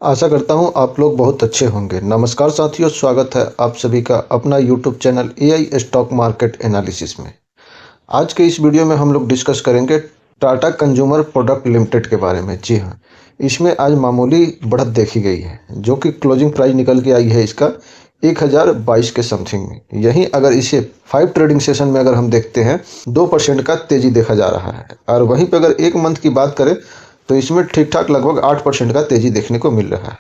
आशा करता हूँ आप लोग बहुत अच्छे होंगे। नमस्कार साथियों, स्वागत है आप सभी का अपना YouTube channel AI stock market analysis में। आज के इस वीडियो में हम लोग डिस्कस करेंगे टाटा कंज्यूमर प्रोडक्ट लिमिटेड के बारे में। जी हाँ, इसमें आज मामूली बढ़त देखी गई है, जो कि क्लोजिंग प्राइस निकल के आई है इसका 1022 के समथिंग में। यहीं अगर इसे 5 ट्रेडिंग सेशन में अगर हम देखते हैं 2% का तेजी देखा जा रहा है, और वहीं पर अगर एक मंथ की बात करें तो इसमें ठीक ठाक लगभग 8% का तेजी देखने को मिल रहा है।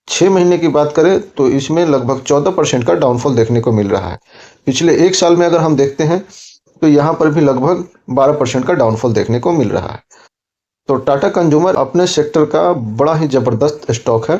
6 महीने की बात करें तो इसमें लगभग 14% का डाउनफॉल देखने को मिल रहा है। पिछले एक साल में अगर हम देखते हैं तो यहाँ पर भी लगभग 12% का डाउनफॉल देखने को मिल रहा है। तो टाटा कंज्यूमर अपने सेक्टर का बड़ा ही ज़बरदस्त स्टॉक है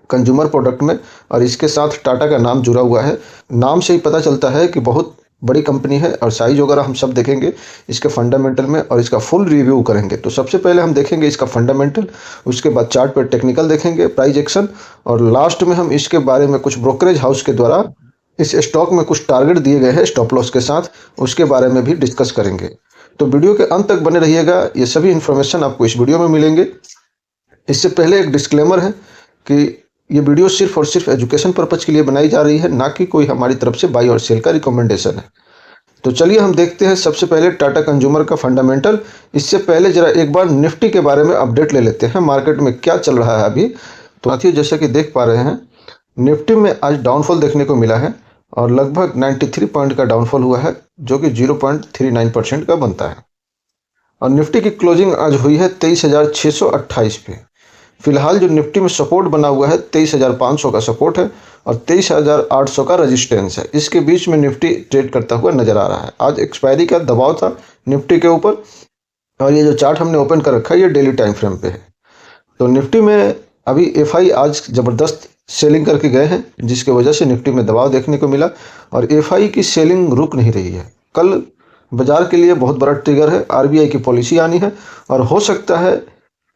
कंज्यूमर प्रोडक्ट में, और इसके साथ टाटा का नाम जुड़ा हुआ है। नाम से ही पता चलता है कि बहुत बड़ी कंपनी है, और साइज वगैरह हम सब देखेंगे इसके फंडामेंटल में, और इसका फुल रिव्यू करेंगे। तो सबसे पहले हम देखेंगे इसका फंडामेंटल, उसके बाद चार्ट पर टेक्निकल देखेंगे, प्राइस एक्शन, और लास्ट में हम इसके बारे में कुछ ब्रोकरेज हाउस के द्वारा इस स्टॉक में कुछ टारगेट दिए गए हैं स्टॉप लॉस के साथ, उसके बारे में भी डिस्कस करेंगे। तो वीडियो के अंत तक बने रहिएगा, ये सभी इन्फॉर्मेशन आपको इस वीडियो में मिलेंगे। इससे पहले एक डिस्क्लेमर है कि ये वीडियो सिर्फ और सिर्फ एजुकेशन पर्पज़ के लिए बनाई जा रही है, ना कि कोई हमारी तरफ से बाई और सेल का रिकमेंडेशन है। तो चलिए हम देखते हैं सबसे पहले टाटा कंज्यूमर का फंडामेंटल। इससे पहले जरा एक बार निफ्टी के बारे में अपडेट ले लेते हैं, मार्केट में क्या चल रहा है अभी। तो साथियों, जैसे कि देख पा रहे हैं निफ्टी में आज डाउनफॉल देखने को मिला है, और लगभग 93 पॉइंट का डाउनफॉल हुआ है, जो कि 0.39% का बनता है। और निफ्टी की क्लोजिंग आज हुई है 23,628 पे। फिलहाल जो निफ्टी में सपोर्ट बना हुआ है 23,500 का सपोर्ट है, और 23,800 का रेजिस्टेंस है। इसके बीच में निफ्टी ट्रेड करता हुआ नजर आ रहा है। आज एक्सपायरी का दबाव था निफ्टी के ऊपर, और ये जो चार्ट हमने ओपन कर रखा है ये डेली टाइम फ्रेम पे है। तो निफ्टी में अभी एफआई आज ज़बरदस्त सेलिंग करके गए हैं, जिसकी वजह से निफ्टी में दबाव देखने को मिला, और एफआई की सेलिंग रुक नहीं रही है। कल बाजार के लिए बहुत बड़ा ट्रिगर है, आरबीआई की पॉलिसी आनी है, और हो सकता है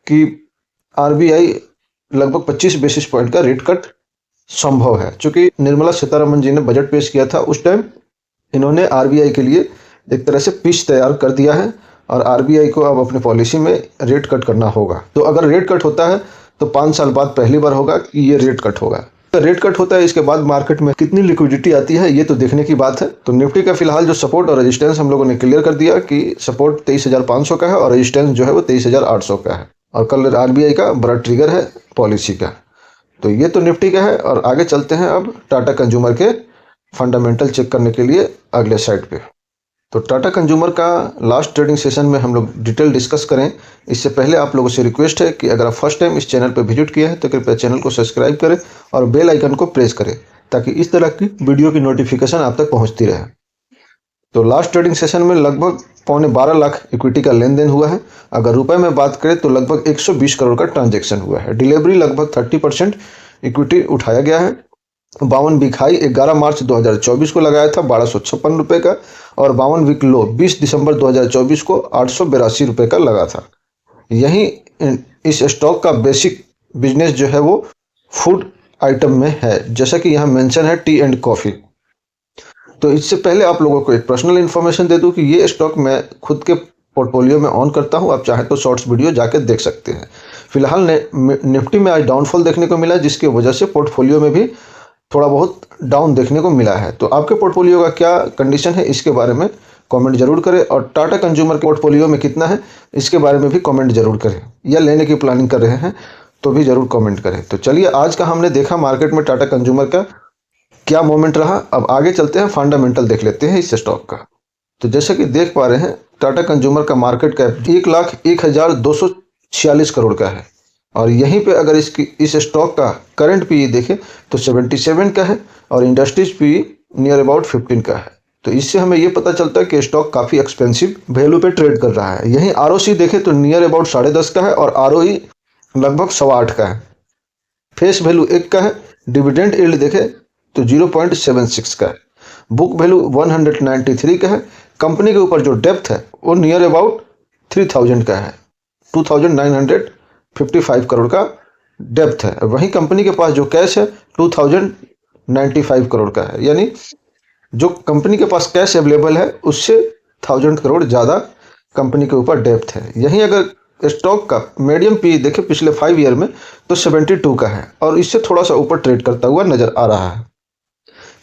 कि आरबीआई लगभग 25 बेसिस पॉइंट का रेट कट संभव है। चूंकि निर्मला सीतारमण जी ने बजट पेश किया था, उस टाइम इन्होंने आरबीआई के लिए एक तरह से पिच तैयार कर दिया है, और आरबीआई को अब अपनी पॉलिसी में रेट कट करना होगा। तो अगर रेट कट होता है तो 5 साल बाद पहली बार होगा कि ये रेट कट होगा। तो रेट कट होता है, इसके बाद मार्केट में कितनी लिक्विडिटी आती है ये तो देखने की बात है। तो निफ्टी का फिलहाल जो सपोर्ट और रेजिस्टेंस हम लोगों ने क्लियर कर दिया कि सपोर्ट 23,500 का है, और रेजिस्टेंस जो है वो 23,800 का है, और कल आरबीआई का बड़ा ट्रिगर है पॉलिसी का। तो ये तो निफ्टी का है, और आगे चलते हैं अब टाटा कंज्यूमर के फंडामेंटल चेक करने के लिए अगले साइड पे। तो टाटा कंज्यूमर का लास्ट ट्रेडिंग सेशन में हम लोग डिटेल डिस्कस करें। इससे पहले आप लोगों से रिक्वेस्ट है कि अगर आप फर्स्ट टाइम इस चैनल पर विजिट किए हैं तो कृपया चैनल को सब्सक्राइब करें और बेल आइकन को प्रेस करें, ताकि इस तरह की वीडियो की नोटिफिकेशन आप तक पहुँचती रहे। तो लास्ट ट्रेडिंग सेशन में लगभग 12.25 लाख इक्विटी का लेन देन हुआ है। अगर रुपए में बात करें तो लगभग 120 करोड़ का ट्रांजैक्शन हुआ है। डिलीवरी लगभग 30% इक्विटी उठाया गया है। 52 वीक हाई 11 मार्च 2024 को लगाया था 1256 रुपये का, और 52 वीक लो 20 दिसंबर 2024 को 882 रुपये का लगा था। यहीं इस स्टॉक का बेसिक बिजनेस जो है वो फूड आइटम में है, जैसा कि यहाँ मेंशन है टी एंड कॉफ़ी। तो इससे पहले आप लोगों को एक पर्सनल इन्फॉर्मेशन दे दूं कि ये स्टॉक मैं खुद के पोर्टफोलियो में ऑन करता हूं। आप चाहें तो शॉर्ट्स वीडियो जाके देख सकते हैं। फिलहाल निफ्टी में आज डाउनफॉल देखने को मिला, जिसकी वजह से पोर्टफोलियो में भी थोड़ा बहुत डाउन देखने को मिला है। तो आपके पोर्टफोलियो का क्या कंडीशन है इसके बारे में कमेंट जरूर करें, और टाटा कंज्यूमर के पोर्टफोलियो में कितना है इसके बारे में भी कमेंट जरूर करें, या लेने की प्लानिंग कर रहे हैं तो भी जरूर कमेंट करें। तो चलिए, आज का हमने देखा मार्केट में टाटा कंज्यूमर का क्या मोमेंट रहा। अब आगे चलते हैं, फंडामेंटल देख लेते हैं इस स्टॉक का। तो जैसे कि देख पा रहे हैं टाटा कंज्यूमर का मार्केट कैप 1,01,246 करोड़ का है, और यहीं पे अगर इस स्टॉक का करंट पीई देखें तो 77 का है, और इंडस्ट्रीज पीई नियर अबाउट 15 का है। तो इससे हमें ये पता चलता है कि स्टॉक काफ़ी एक्सपेंसिव वैल्यू पे ट्रेड कर रहा है। यहीं आरओसी देखें तो नियर अबाउट 10.5 का है, और आरओई लगभग 8.25 का है। फेस वैल्यू 1 का है। डिविडेंड यील्ड देखें तो 0.76 का है। बुक वैल्यू 193 का है। कंपनी के ऊपर जो डेप्थ है वो नियर अबाउट 3000 का है, 2955 करोड़ का डेप्थ है। वहीं कंपनी के पास जो कैश है 2095 करोड़ का है, यानी जो कंपनी के पास कैश अवेलेबल है उससे 1000 करोड़ ज़्यादा कंपनी के ऊपर डेप्थ है। यहीं अगर स्टॉक का मीडियम पी देखें पिछले 5 ईयर में तो 72 का है और इससे थोड़ा सा ऊपर ट्रेड करता हुआ नजर आ रहा है।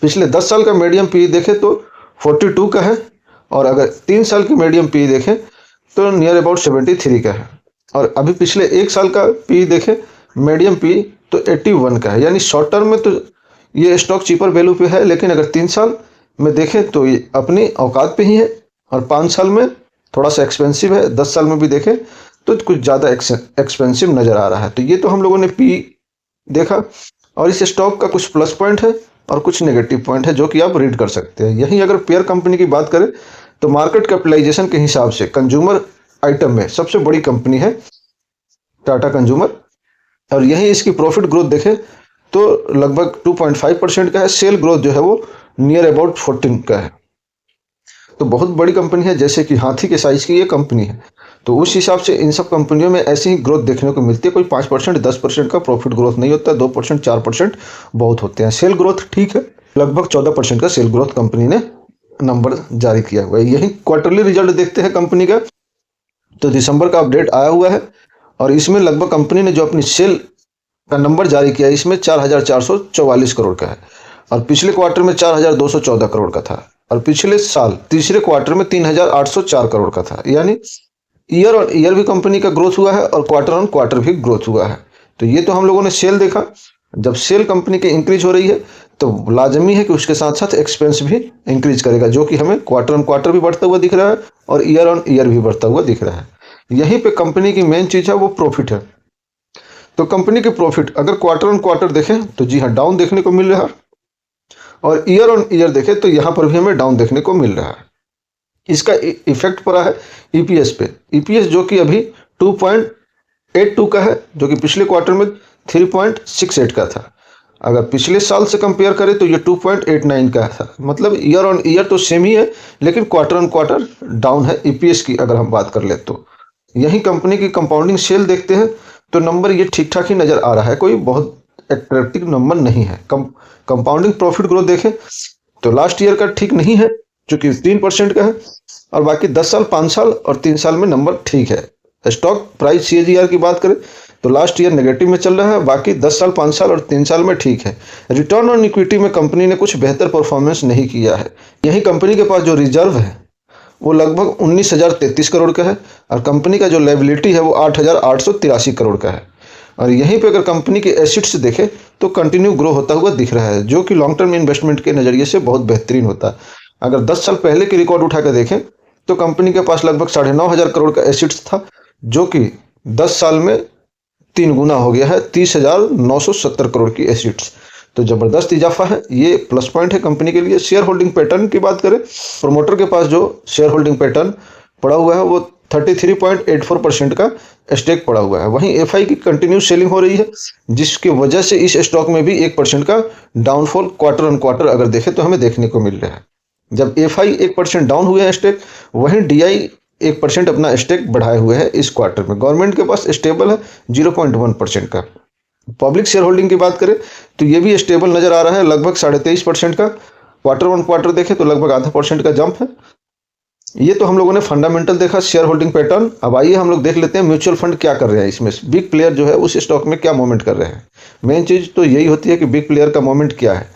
पिछले 10 साल का मीडियम पी देखें तो 42 का है और अगर 3 साल की मीडियम पी देखें तो नियर अबाउट 73 का है। और अभी पिछले 1 साल का पी देखें मीडियम पी तो 81 का है। यानी शॉर्ट टर्म में तो ये स्टॉक चीपर वैल्यू पे है, लेकिन अगर 3 साल में देखें तो ये अपनी औकात पे ही है और 5 साल में थोड़ा सा एक्सपेंसिव है, 10 साल में भी देखें तो कुछ ज़्यादा एक्सपेंसिव नज़र आ रहा है। तो ये तो हम लोगों ने पी देखा और इस स्टॉक का कुछ प्लस पॉइंट है और कुछ नेगेटिव पॉइंट है जो कि आप रीड कर सकते हैं। यहीं अगर पेयर कंपनी की बात करें तो मार्केट कैपिटलाइजेशन के हिसाब से कंज्यूमर आइटम में सबसे बड़ी कंपनी है टाटा कंज्यूमर और यहीं इसकी प्रॉफिट ग्रोथ देखें तो लगभग 2.5% का है। सेल ग्रोथ जो है वो नियर अबाउट 14 का है। तो बहुत बड़ी कंपनी है, जैसे कि हाथी के साइज की ये कंपनी है। तो उस हिसाब से इन सब कंपनियों में ऐसी ही ग्रोथ देखने को मिलती है। कोई 5% 10% का प्रॉफिट ग्रोथ नहीं होता, 2% 4% बहुत होते हैं। सेल ग्रोथ ठीक है, लगभग 14% का सेल ग्रोथ कंपनी ने नंबर जारी किया हुआ है। यही क्वार्टरली रिजल्ट देखते हैं कंपनी का, तो दिसंबर का अपडेट आया हुआ है और इसमें लगभग कंपनी ने जो अपनी सेल का नंबर जारी किया इसमें 4,444 करोड़ का है और पिछले क्वार्टर में 4,214 करोड़ का था और पिछले साल तीसरे क्वार्टर में 3,804 करोड़ का था। यानी ईयर ऑन ईयर भी कंपनी का ग्रोथ हुआ है और क्वार्टर ऑन क्वार्टर भी ग्रोथ हुआ है। तो ये तो हम लोगों ने सेल देखा। जब सेल कंपनी की इंक्रीज हो रही है तो लाजमी है कि उसके साथ साथ एक्सपेंस भी इंक्रीज करेगा, जो कि हमें क्वार्टर ऑन क्वार्टर भी बढ़ता हुआ दिख रहा है और ईयर ऑन ईयर भी बढ़ता हुआ दिख रहा है। यहीं पे कंपनी की मेन चीज़ है वो प्रॉफिट है। तो कंपनी की प्रॉफिट अगर क्वार्टर ऑन क्वार्टर देखें तो जी हाँ डाउन देखने को मिल रहा है और ईयर ऑन ईयर देखें तो यहाँ पर भी हमें डाउन देखने को मिल रहा है। इसका इफेक्ट पड़ा है ईपीएस पे। ईपीएस जो कि अभी 2.82 का है, जो कि पिछले क्वार्टर में 3.68 का था। अगर पिछले साल से कंपेयर करें तो ये 2.89 का था। मतलब ईयर ऑन ईयर तो सेम ही है, लेकिन क्वार्टर ऑन क्वार्टर डाउन है ईपीएस की अगर हम बात कर ले तो। यही कंपनी की कंपाउंडिंग सेल देखते हैं तो नंबर ये ठीक ठाक ही नज़र आ रहा है, कोई बहुत एट्रैक्टिव नंबर नहीं है। कंपाउंडिंग प्रॉफिट ग्रोथ देखें तो लास्ट ईयर का ठीक नहीं है जो कि 3% का है और बाकी 10 साल 5 साल और 3 साल में नंबर ठीक है। स्टॉक प्राइस सीएजीआर की बात करें तो लास्ट ईयर नेगेटिव में चल रहा है, बाकी 10 साल 5 साल और 3 साल में ठीक है। रिटर्न ऑन इक्विटी में कंपनी ने कुछ बेहतर परफॉर्मेंस नहीं किया है। यही कंपनी के पास जो रिजर्व है वो लगभग 19,033 करोड़ का है और कंपनी का जो लायबिलिटी है वो 8,883 करोड़ का है। और यहीं पे अगर कंपनी के एसेट्स देखें तो कंटिन्यू ग्रो होता हुआ दिख रहा है, जो कि लॉन्ग टर्म इन्वेस्टमेंट के नज़रिए से बहुत बेहतरीन होता है। अगर 10 साल पहले के रिकॉर्ड उठा कर देखें तो कंपनी के पास लगभग 9,500 करोड़ का एसेट्स था, जो कि 10 साल में 3 गुना हो गया है, 30,970 करोड़ की एसेट्स। तो ज़बरदस्त इजाफा है, ये प्लस पॉइंट है कंपनी के लिए। शेयर होल्डिंग पैटर्न की बात करें, प्रोमोटर के पास जो शेयर होल्डिंग पैटर्न पड़ा हुआ है वो 33.84% का स्टेक पड़ा हुआ है। वहीं एफआई की कंटिन्यू सेलिंग हो रही है, जिसकी वजह से इस स्टॉक में भी 1% का डाउनफॉल क्वार्टर ऑन क्वार्टर अगर देखें तो हमें देखने को मिल रहा है। जब एफआई 1% डाउन हुए हैं स्टेक, वहीं डीआई 1% अपना स्टेक बढ़ाए हुए हैं इस क्वार्टर में। गवर्नमेंट के पास स्टेबल है 0.1% का। पब्लिक शेयर होल्डिंग की बात करें तो ये भी स्टेबल नजर आ रहा है, लगभग 23.5% का। क्वार्टर ऑन क्वार्टर देखें तो लगभग 0.5% का जंप है। ये तो हम लोगों ने फंडामेंटल देखा, शेयर होल्डिंग पैटर्न। अब आइए हम लोग देख लेते हैं म्यूचुअल फंड क्या कर रहे हैं, इसमें बिग प्लेयर जो है उस स्टॉक में क्या मूवमेंट कर रहे हैं। मेन चीज़ तो यही होती है कि बिग प्लेयर का मूवमेंट क्या है।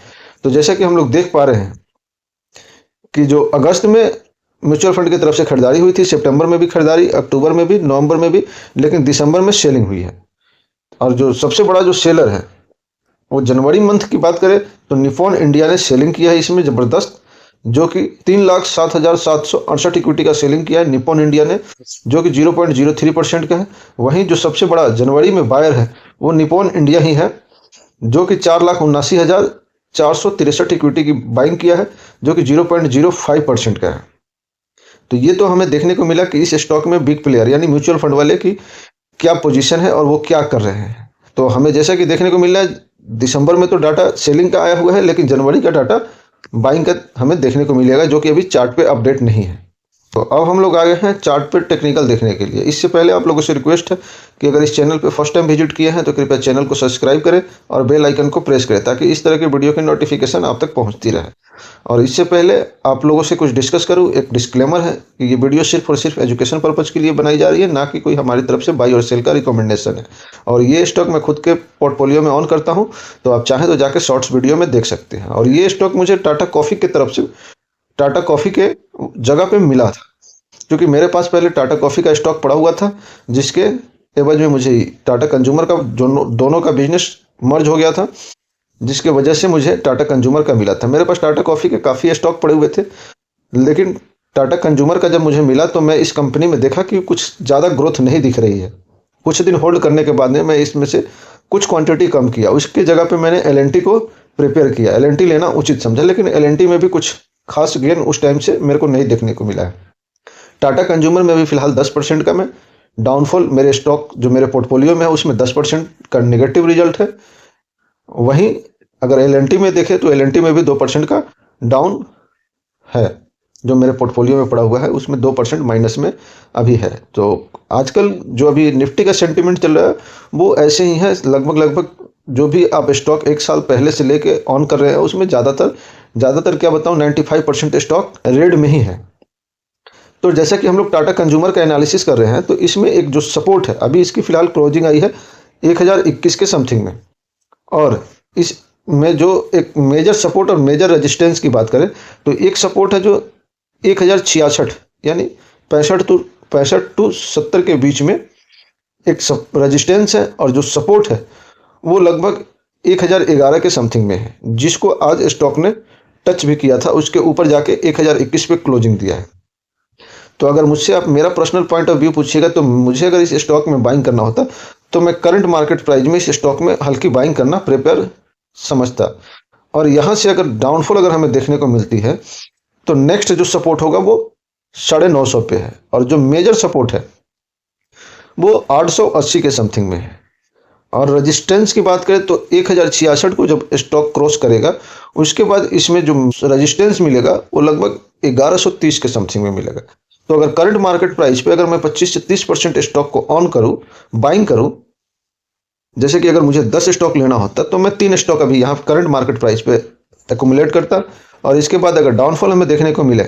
तो जैसा कि हम लोग देख पा रहे हैं कि जो अगस्त में म्यूचुअल फंड की तरफ से खरीदारी हुई थी, सितंबर में भी खरीदारी, अक्टूबर में भी, नवंबर में भी, लेकिन दिसंबर में सेलिंग हुई है। और जो सबसे बड़ा जो सेलर है वो जनवरी मंथ की बात करें तो निप्पॉन इंडिया ने सेलिंग किया है इसमें ज़बरदस्त, जो कि 3,07,768 इक्विटी का सेलिंग किया है निप्पॉन इंडिया ने, जो कि 0.03% का है। वहीं जो सबसे बड़ा जनवरी में बायर है वो निप्पॉन इंडिया ही है, जो कि 4,79,463 इक्विटी की बाइंग किया है, जो कि 0.05% का है। तो ये तो हमें देखने को मिला कि इस स्टॉक में बिग प्लेयर यानी म्यूचुअल फंड वाले की क्या पोजीशन है और वो क्या कर रहे हैं। तो हमें जैसा कि देखने को मिल रहा है, दिसंबर में तो डाटा सेलिंग का आया हुआ है, लेकिन जनवरी का डाटा बाइंग का हमें देखने को मिलेगा, जो कि अभी चार्ट पे अपडेट नहीं है। तो अब हम लोग आ गए हैं चार्ट पे टेक्निकल देखने के लिए। इससे पहले आप लोगों से रिक्वेस्ट है कि अगर इस चैनल पे फर्स्ट टाइम विजिट किए हैं तो कृपया चैनल को सब्सक्राइब करें और बेल आइकन को प्रेस करें ताकि इस तरह की वीडियो की नोटिफिकेशन आप तक पहुंचती रहे। और इससे पहले आप लोगों से कुछ डिस्कस करूं, एक डिस्क्लेमर है कि ये वीडियो सिर्फ और सिर्फ एजुकेशन पर्पज़ के लिए बनाई जा रही है, ना कि कोई हमारी तरफ से बाई और सेल का रिकमेंडेशन है। और ये स्टॉक मैं खुद के पोर्टफोलियो में ऑन करता हूँ, तो आप चाहें तो जाकर शॉर्ट्स वीडियो में देख सकते हैं। और ये स्टॉक मुझे टाटा कॉफ़ी की तरफ से, टाटा कॉफ़ी के जगह पे मिला था, क्योंकि मेरे पास पहले टाटा कॉफ़ी का स्टॉक पड़ा हुआ था, जिसके एवज में मुझे टाटा कंज्यूमर का दोनों का बिजनेस मर्ज हो गया था, जिसके वजह से मुझे टाटा कंज्यूमर का मिला था। मेरे पास टाटा कॉफ़ी के काफ़ी स्टॉक पड़े हुए थे, लेकिन टाटा कंज्यूमर का जब मुझे मिला तो मैं इस कंपनी में देखा कि कुछ ज़्यादा ग्रोथ नहीं दिख रही है। कुछ दिन होल्ड करने के बाद में मैं इसमें से कुछ क्वांटिटी कम किया, उसकी जगह पे मैंने एल&टी को प्रिपेयर किया। एल&टी लेना उचित समझा, लेकिन एल&टी में भी कुछ खास गेन उस टाइम से मेरे को नहीं देखने को मिला है। टाटा कंज्यूमर में भी फिलहाल 10% का मैं डाउनफॉल, मेरे स्टॉक जो मेरे पोर्टफोलियो में है उसमें 10% का नेगेटिव रिजल्ट है। वहीं अगर एल&टी में देखें तो एल&टी में भी 2% का डाउन है, जो मेरे पोर्टफोलियो में पड़ा हुआ है उसमें 2% माइनस में अभी है। तो आजकल जो अभी निफ्टी का सेंटिमेंट चल रहा है वो ऐसे ही है, लगभग जो भी आप स्टॉक एक साल पहले से लेके ऑन कर रहे हैं उसमें ज़्यादातर क्या बताऊं, 95% स्टॉक रेड में ही है। तो जैसा कि हम लोग टाटा कंज्यूमर का एनालिसिस कर रहे हैं, तो इसमें एक जो सपोर्ट है, अभी इसकी फिलहाल क्लोजिंग आई है 1021 के समथिंग में, और इसमें जो एक मेजर सपोर्ट और मेजर रेजिस्टेंस की बात करें तो एक सपोर्ट है जो 1066, यानी 65 टू 70 के बीच में एक रेजिस्टेंस है, और जो सपोर्ट है वो लगभग 1011 के समथिंग में है, जिसको आज स्टॉक ने टच भी किया था। उसके ऊपर जाके 1021 पे क्लोजिंग दिया है। तो अगर मुझसे आप मेरा पर्सनल पॉइंट ऑफ व्यू पूछिएगा तो मुझे अगर इस स्टॉक में बाइंग करना होता तो मैं करंट मार्केट प्राइस में इस स्टॉक में हल्की बाइंग करना प्रेफर समझता। और यहाँ से अगर डाउनफॉल अगर हमें देखने को मिलती है तो नेक्स्ट जो सपोर्ट होगा वो 950 पे है, और जो मेजर सपोर्ट है वो 880 के समथिंग में है। और रेजिस्टेंस की बात करें तो 1066 को जब स्टॉक क्रॉस करेगा उसके बाद इसमें जो रेजिस्टेंस मिलेगा वो लगभग 1130 के समथिंग में मिलेगा। तो अगर करंट मार्केट प्राइस पे अगर मैं 25 से 30% स्टॉक को ऑन करूं, बाइंग करूं, जैसे कि अगर मुझे 10 स्टॉक लेना होता तो मैं 3 स्टॉक अभी यहाँ करंट मार्केट प्राइस पे एक्यूमुलेट करता, और इसके बाद अगर डाउनफॉल हमें देखने को मिले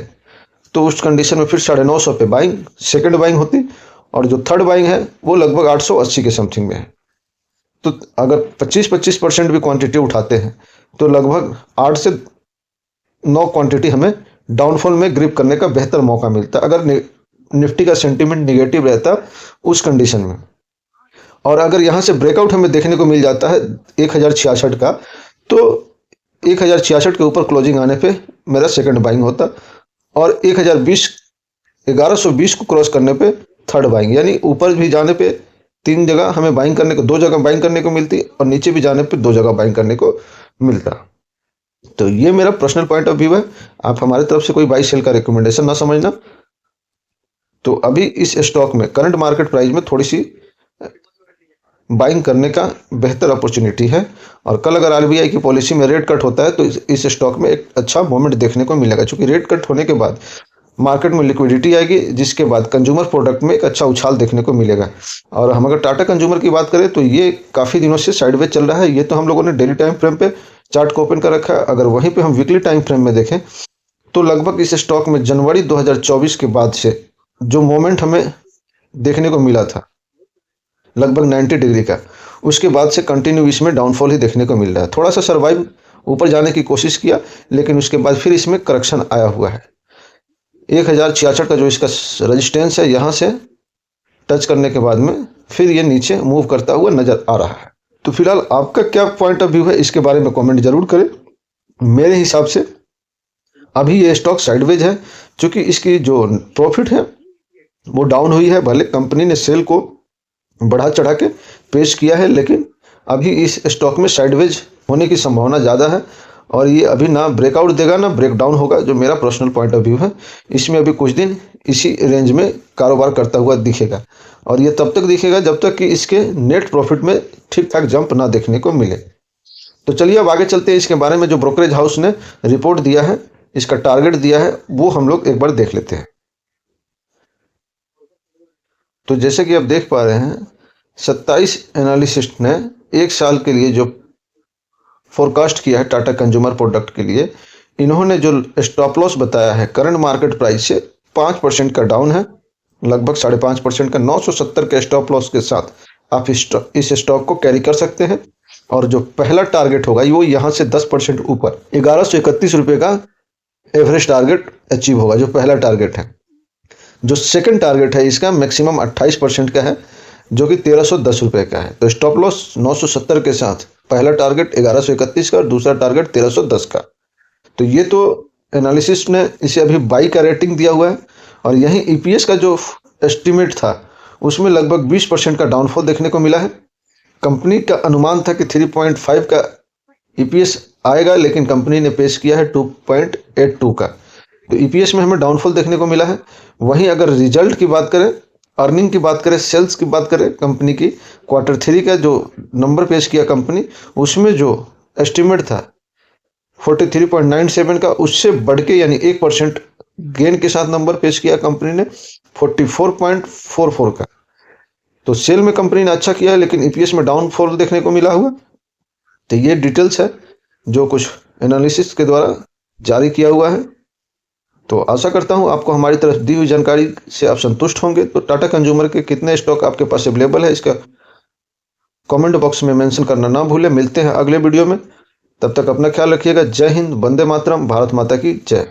तो उस कंडीशन में फिर 950 पे बाइंग, सेकेंड बाइंग होती, और जो थर्ड बाइंग है वो लगभग 880 के समथिंग में है। तो अगर 25% भी क्वांटिटी उठाते हैं तो लगभग 8 से 9 क्वांटिटी हमें डाउनफॉल में ग्रिप करने का बेहतर मौका मिलता अगर निफ्टी का सेंटीमेंट निगेटिव रहता उस कंडीशन में। और अगर यहाँ से ब्रेकआउट हमें देखने को मिल जाता है 1066 का, तो 1066 के ऊपर क्लोजिंग आने पे मेरा सेकंड बाइंग होता, और 1120 को क्रॉस करने पे थर्ड बाइंग, यानी ऊपर भी जाने पे 3 जगह हमें बाइंग करने को, 2 जगह बाइंग करने को मिलती, और नीचे भी जाने पे 2 जगह बाइंग करने को मिलता। तो ये मेरा पर्सनल पॉइंट ऑफ व्यू है, आप हमारी तरफ से कोई बाई सेल का रिकमेंडेशन ना समझना। तो अभी इस स्टॉक में करंट मार्केट प्राइस में थोड़ी सी बाइंग करने का बेहतर अपॉर्चुनिटी है, और कल अगर आरबीआई की पॉलिसी में रेट कट होता है तो इस स्टॉक में एक अच्छा मोमेंट देखने को मिलेगा, क्योंकि रेट कट होने के बाद मार्केट में लिक्विडिटी आएगी, जिसके बाद कंज्यूमर प्रोडक्ट में एक अच्छा उछाल देखने को मिलेगा। और हम अगर टाटा कंज्यूमर की बात करें तो ये काफ़ी दिनों से साइडवेज चल रहा है। ये तो हम लोगों ने डेली टाइम फ्रेम पे चार्ट को ओपन कर रखा है। अगर वहीं पे हम वीकली टाइम फ्रेम में देखें तो लगभग इस स्टॉक में जनवरी 2024 के बाद से जो मोमेंट हमें देखने को मिला था लगभग 90 डिग्री का, उसके बाद से कंटिन्यू इसमें डाउनफॉल ही देखने को मिल रहा है। थोड़ा सा सर्वाइव ऊपर जाने की कोशिश किया, लेकिन उसके बाद फिर इसमें करेक्शन आया हुआ है। 1066 का जो इसका रेजिस्टेंस है, यहाँ से टच करने के बाद में फिर ये नीचे मूव करता हुआ नजर आ रहा है। तो फिलहाल आपका क्या पॉइंट ऑफ व्यू है इसके बारे में कमेंट जरूर करें। मेरे हिसाब से अभी ये स्टॉक साइडवेज है, क्योंकि इसकी जो प्रॉफिट है वो डाउन हुई है। भले कंपनी ने सेल को बढ़ा चढ़ा के पेश किया है, लेकिन अभी इस स्टॉक में साइडवेज होने की संभावना ज़्यादा है, और ये अभी ना ब्रेकआउट देगा ना ब्रेकडाउन होगा, जो मेरा पर्सनल पॉइंट ऑफ व्यू है। इसमें अभी कुछ दिन इसी रेंज में कारोबार करता हुआ दिखेगा, और ये तब तक दिखेगा जब तक कि इसके नेट प्रॉफिट में ठीक ठाक जंप ना देखने को मिले। तो चलिए अब आगे चलते हैं। इसके बारे में जो ब्रोकरेज हाउस ने रिपोर्ट दिया है, इसका टारगेट दिया है, वो हम लोग एक बार देख लेते हैं। तो जैसे कि आप देख पा रहे हैं, 27 एनालिसिस्ट ने एक साल के लिए जो फोरकास्ट किया है टाटा कंज्यूमर प्रोडक्ट के लिए, इन्होंने जो स्टॉप लॉस बताया है करंट मार्केट प्राइस से 5% का डाउन है, लगभग 5.5% का 970 के स्टॉप लॉस के साथ आप इस स्टॉक को कैरी कर सकते हैं। और जो पहला टारगेट होगा वो यहाँ से 10% ऊपर 1131 रुपये का एवरेज टारगेट अचीव होगा, जो पहला टारगेट है। जो सेकंड टारगेट है इसका मैक्सिमम 28% का है, जो कि 1310 रुपये का है। तो स्टॉप लॉस 970 के साथ पहला टारगेट 1131 का और दूसरा टारगेट 1310 का। तो ये तो एनालिसिस्ट ने इसे अभी बाई का रेटिंग दिया हुआ है। और यहीं ईपीएस का जो एस्टिमेट था उसमें लगभग 20% का डाउनफॉल देखने को मिला है। कंपनी का अनुमान था कि 3.5 का ईपीएस आएगा, लेकिन कंपनी ने पेश किया है 2.82 का। तो ईपीएस में हमें डाउनफॉल देखने को मिला है। वहीं अगर रिजल्ट की बात करें, अर्निंग की बात करें, सेल्स की बात करें, कंपनी की Q3 का जो नंबर पेश किया कंपनी, उसमें जो एस्टिमेट था 43.97 का, उससे बढ़ के यानी 1% गेन के साथ नंबर पेश किया कंपनी ने 44.44 का। तो सेल में कंपनी ने अच्छा किया है, लेकिन ईपीएस में डाउनफॉल देखने को मिला हुआ। तो ये डिटेल्स है जो कुछ एनालिसिस के द्वारा जारी किया हुआ है। तो आशा करता हूं आपको हमारी तरफ दी हुई जानकारी से आप संतुष्ट होंगे। तो टाटा कंज्यूमर के कितने स्टॉक आपके पास अवेलेबल है इसका कमेंट बॉक्स में मेंशन करना ना भूलें। मिलते हैं अगले वीडियो में, तब तक अपना ख्याल रखिएगा। जय हिंद, वंदे मातरम, भारत माता की जय।